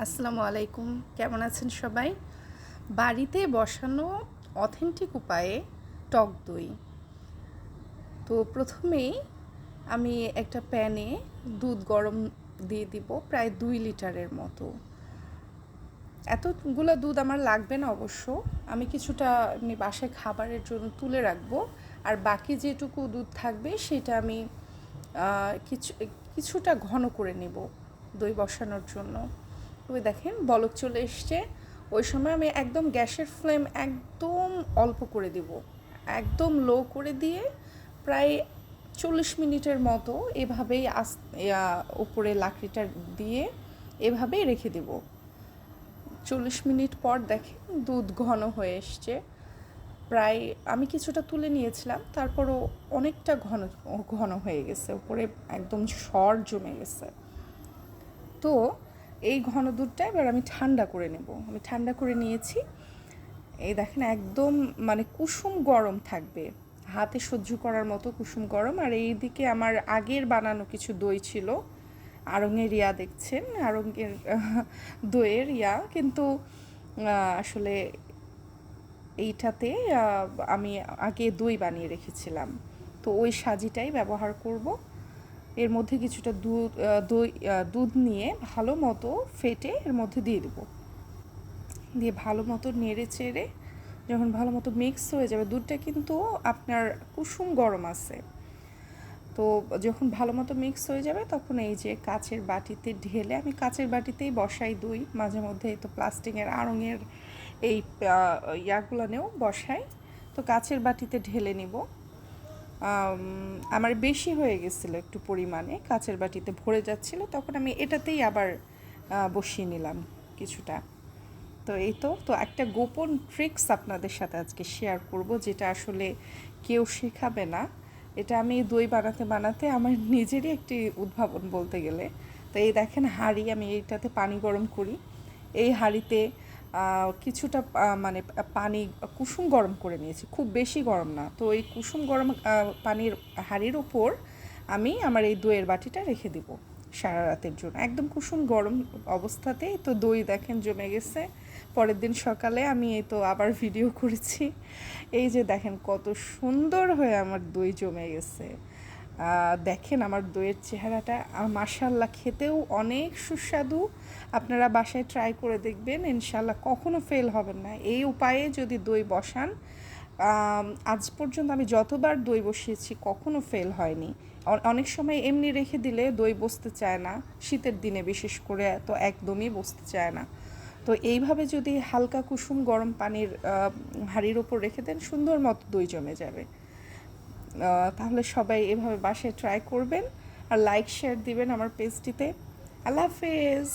আসসালামু আলাইকুম, কেমন আছেন সবাই? বাড়িতে বসানো অথেন্টিক উপায়ে টক দই। তো প্রথমেই আমি একটা প্যানে দুধ গরম দিয়ে দিব প্রায় 2 লিটারের মতো। এতগুলো দুধ আমার লাগবে না অবশ্য। আমি কিছুটা এমনি বাসায় খাবারের জন্য তুলে রাখবো, আর বাকি যেটুকু দুধ থাকবে সেটা আমি কিছুটা ঘন করে নেব দই বসানোর জন্য। ওই দেখেন বলক চলে এসছে। ওই সময় আমি একদম গ্যাসের ফ্লেম একদম অল্প করে দেব, একদম লো করে দিয়ে প্রায় 40 মিনিটের মতো এভাবেই উপরে লাকড়িটা দিয়ে এভাবেই রেখে দেব। 40 মিনিট পর দেখেন দুধ ঘন হয়ে এসছে। প্রায় আমি কিছুটা তুলে নিয়েছিলাম, তারপরও অনেকটা ঘন ঘন হয়ে গেছে, উপরে একদম সর জমে গেছে। তো এই ঘন দুধটা এবার আমি ঠান্ডা করে নেব। আমি ঠান্ডা করে নিয়েছি। এই দেখেন একদম মানে কুসুম গরম থাকবে, হাতে সহ্য করার মতো কুসুম গরম। আর এই দিকে আমার আগের বানানো কিছু দই ছিল, আড়ঙের ইয়া দেখছেন, আড়ঙের দইয়ের ইয়া, কিন্তু আসলে এইটাতে আমি আগে দই বানিয়ে রেখেছিলাম, তো ওই সাজিটাই ব্যবহার করব। এর মধ্যে কিছুটা দুধ নিয়ে ভালো মতো ফেটে এর মধ্যে দিয়ে দেবো, দিয়ে ভালো মতো নেড়ে চেড়ে যখন ভালো মতো মিক্স হয়ে যাবে, দুধটা কিন্তু আপনার কুসুম গরম আছে, তো যখন ভালো মতো মিক্স হয়ে যাবে তখন এই যে কাচের বাটিতে ঢেলে, আমি কাচের বাটিতেই বসাই দই, মাঝে মধ্যে এই তো প্লাস্টিকের আড়ঙের এই ইয়াগুলানেও বসাই। তো কাচের বাটিতে ঢেলে নিব। আমার বেশি হয়ে গেছিলো একটু পরিমাণে, কাচের বাটিতে ভরে যাচ্ছিল, তখন আমি এটাতেই আবার বসিয়ে নিলাম কিছুটা। তো এই তো একটা গোপন ট্রিক্স আপনাদের সাথে আজকে শেয়ার করব, যেটা আসলে কেউ শেখাবে না। এটা আমি দই বানাতে বানাতে আমার নিজেরই একটি উদ্ভাবন বলতে গেলে। তো এই দেখেন হাঁড়ি, আমি এইটাতে পানি গরম করি। এই হাঁড়িতে কিছুটা মানে পানি কুসুম গরম করে নিয়েছি, খুব বেশি গরম না। তো এই কুসুম গরম পানির হাঁড়ির উপর আমি আমার এই দইয়ের বাটিটা রেখে দিব সারা রাতের জন্য, একদম কুসুম গরম অবস্থাতেই। তো দই দেখেন জমে গেছে। পরের দিন সকালে আমি এই তো আবার ভিডিও করেছি, এই যে দেখেন কত সুন্দর হয়ে আমার দই জমে গেছে। দেখেন আমার দইয়ের চেহারাটা, মাশাআল্লাহ খেতেও অনেক সুস্বাদু। আপনারা বাসায় ট্রাই করে দেখবেন, ইনশাআল্লাহ কখনো ফেল হবেন না। এই উপায়ে যদি দই বসান, আজ পর্যন্ত আমি যতবার দই বসিয়েছি কখনো ফেল হয়নি। অনেক সময় এমনি রেখে দিলে দই বসতে চায় না, শীতের দিনে বিশেষ করে তো একদমই বসতে চায় না। তো এইভাবে যদি হালকা কুসুম গরম পানির হাঁড়ির ওপর রেখে দেন, সুন্দর মতো দই জমে যাবে। তাহলে সবাই এভাবে বাসায় ট্রাই করবেন, আর লাইক শেয়ার দিবেন আমার পেজটিতে। আল্লাহ হাফেজ।